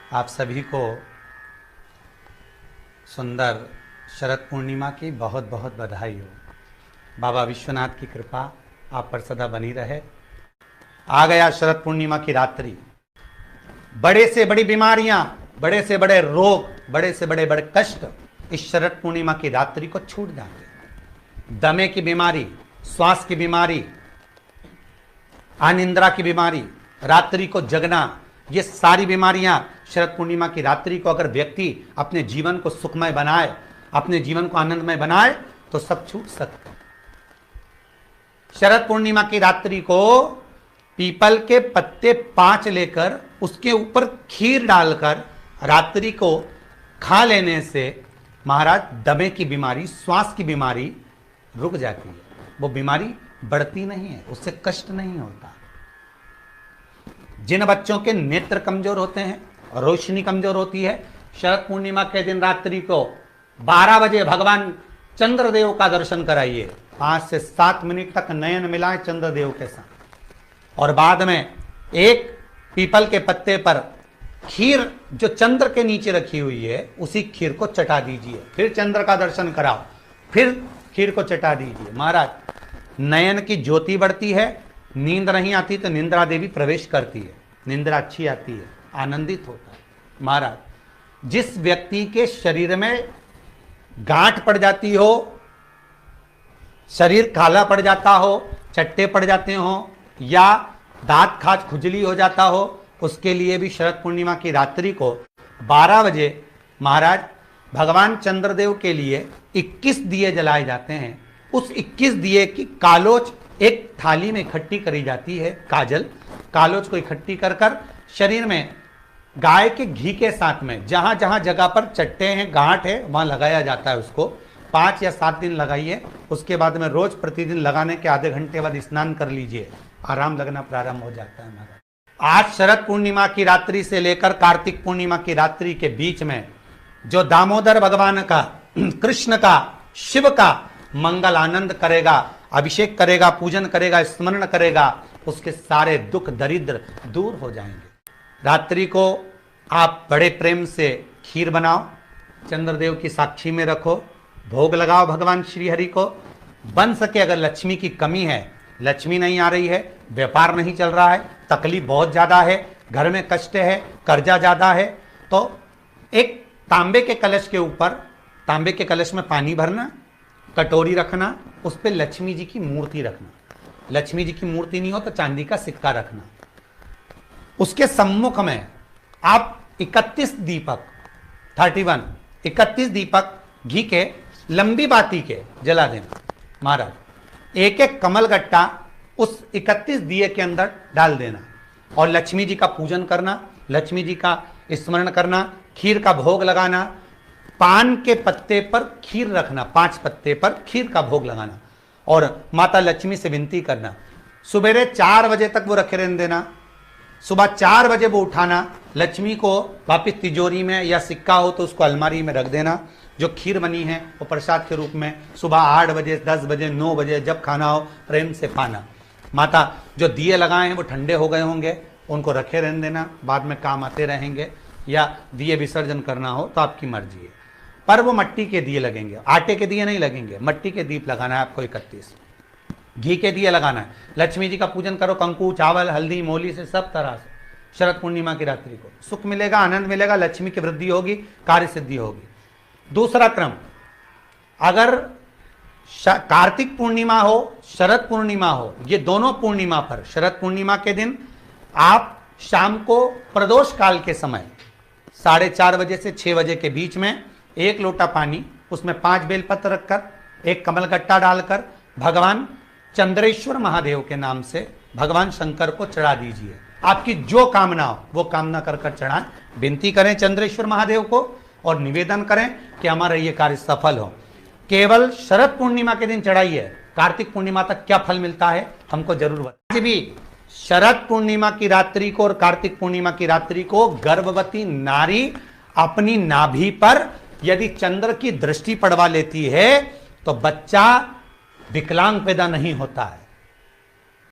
आप सभी को सुंदर शरद पूर्णिमा की बहुत बहुत बधाई हो। बाबा विश्वनाथ की कृपा आप पर सदा बनी रहे। आ गया शरद पूर्णिमा की रात्रि। बड़े से बड़ी बीमारियां, बड़े से बड़े रोग, बड़े से बड़े बड़े कष्ट इस शरद पूर्णिमा की रात्रि को छूट जाते। दमे की बीमारी, श्वास की बीमारी, अनिद्रा की बीमारी, रात्रि को जगना, ये सारी बीमारियां शरद पूर्णिमा की रात्रि को अगर व्यक्ति अपने जीवन को सुखमय बनाए, अपने जीवन को आनंदमय बनाए तो सब छूट सकते। शरद पूर्णिमा की रात्रि को पीपल के पत्ते 5 लेकर उसके ऊपर खीर डालकर रात्रि को खा लेने से महाराज दमे की बीमारी, श्वास की बीमारी रुक जाती है। वो बीमारी बढ़ती नहीं है, उससे कष्ट नहीं होता। जिन बच्चों के नेत्र कमजोर होते हैं, रोशनी कमजोर होती है, शरद पूर्णिमा के दिन रात्रि को 12 बजे भगवान चंद्रदेव का दर्शन कराइए। 5 से 7 मिनट तक नयन मिलाएं चंद्रदेव के साथ और बाद में एक पीपल के पत्ते पर खीर जो चंद्र के नीचे रखी हुई है उसी खीर को चटा दीजिए। फिर चंद्र का दर्शन कराओ, फिर खीर को चटा दीजिए। महाराज नयन की ज्योति बढ़ती है, नींद नहीं आती तो निंद्रा देवी प्रवेश करती है, निंद्रा अच्छी आती है, आनंदित होता है। महाराज जिस व्यक्ति के शरीर में गांठ पड़ जाती हो, शरीर काला पड़ जाता हो, चट्टे पड़ जाते हो या दांत खाज खुजली हो जाता हो, उसके लिए भी शरद पूर्णिमा की रात्रि को 12 बजे महाराज भगवान चंद्रदेव के लिए 21 दिए जलाए जाते हैं। उस 21 दिए की कालोच एक थाली में इकट्ठी करी जाती है। कालोच को इकट्ठी कर कर शरीर में गाय के घी के साथ में जहां जहां जगह पर चट्टे हैं, गांठ है, वहां लगाया जाता है। उसको 5 या 7 दिन लगाइए। उसके बाद में रोज प्रतिदिन लगाने के आधे घंटे बाद स्नान कर लीजिए, आराम लगना प्रारंभ हो जाता है। महाराज आज शरद पूर्णिमा की रात्रि से लेकर कार्तिक पूर्णिमा की रात्रि के बीच में जो दामोदर भगवान का, कृष्ण का, शिव का मंगल आनंद करेगा, अभिषेक करेगा, पूजन करेगा, स्मरण करेगा, उसके सारे दुख दरिद्र दूर हो जाएंगे। रात्रि को आप बड़े प्रेम से खीर बनाओ, चंद्रदेव की साक्षी में रखो, भोग लगाओ भगवान श्री हरि को। बन सके अगर लक्ष्मी की कमी है, लक्ष्मी नहीं आ रही है, व्यापार नहीं चल रहा है, तकलीफ बहुत ज्यादा है, घर में कष्ट है, कर्जा ज्यादा है, तो एक तांबे के कलश के ऊपर, तांबे के कलश में पानी भरना, कटोरी रखना, उस पर लक्ष्मी जी की मूर्ति रखना। लक्ष्मी जी की मूर्ति नहीं हो तो चांदी का सिक्का रखना। उसके सम्मुख में आप 31 दीपक 31 दीपक घी के लंबी बाती के जला देना। महाराज एक एक कमल गट्टा उस 31 दिए के अंदर डाल देना और लक्ष्मी जी का पूजन करना, लक्ष्मी जी का स्मरण करना, खीर का भोग लगाना, पान के पत्ते पर खीर रखना, 5 पत्ते पर खीर का भोग लगाना और माता लक्ष्मी से विनती करना। सुबेरे 4 बजे तक वो रखे रहने देना, सुबह 4 बजे वो उठाना, लक्ष्मी को वापिस तिजोरी में या सिक्का हो तो उसको अलमारी में रख देना। जो खीर बनी है वो प्रसाद के रूप में सुबह 8 बजे, 10 बजे, 9 बजे जब खाना हो प्रेम से पाना। माता जो दिए लगाए हैं वो ठंडे हो गए होंगे, उनको रखे रहने देना, बाद में काम आते रहेंगे, या दिए विसर्जन करना हो तो आपकी मर्जी है। पर वो मट्टी के दिए लगेंगे, आटे के दिए नहीं लगेंगे, मट्टी के दीप लगाना है आपको। 31 घी के दिए लगाना है। लक्ष्मी जी का पूजन करो, कंकु, चावल, हल्दी, मोली से सब तरह से। शरद पूर्णिमा की रात्रि को सुख मिलेगा, आनंद मिलेगा, लक्ष्मी की वृद्धि होगी, कार्य सिद्धि होगी। दूसरा क्रम, अगर कार्तिक पूर्णिमा हो, शरद पूर्णिमा हो, ये दोनों पूर्णिमा पर शरद पूर्णिमा के दिन आप शाम को प्रदोष काल के समय 4:30 बजे से 6 बजे के बीच में 1 लोटा पानी, उसमें 5 बेलपत्र रखकर, 1 कमलगट्टा डालकर भगवान चंद्रेश्वर महादेव के नाम से भगवान शंकर को चढ़ा दीजिए। आपकी जो कामना हो वो कामना कर कर चढ़ाएं, विनती करें चंद्रेश्वर महादेव को और निवेदन करें कि हमारा ये कार्य सफल हो। केवल शरद पूर्णिमा के दिन चढ़ाइए, कार्तिक पूर्णिमा तक क्या फल मिलता है हमको जरूर बताइए। आज भी शरद पूर्णिमा की रात्रि को और कार्तिक पूर्णिमा की रात्रि को गर्भवती नारी अपनी नाभि पर यदि चंद्र की दृष्टि पड़वा लेती है तो बच्चा विकलांग पैदा नहीं होता है।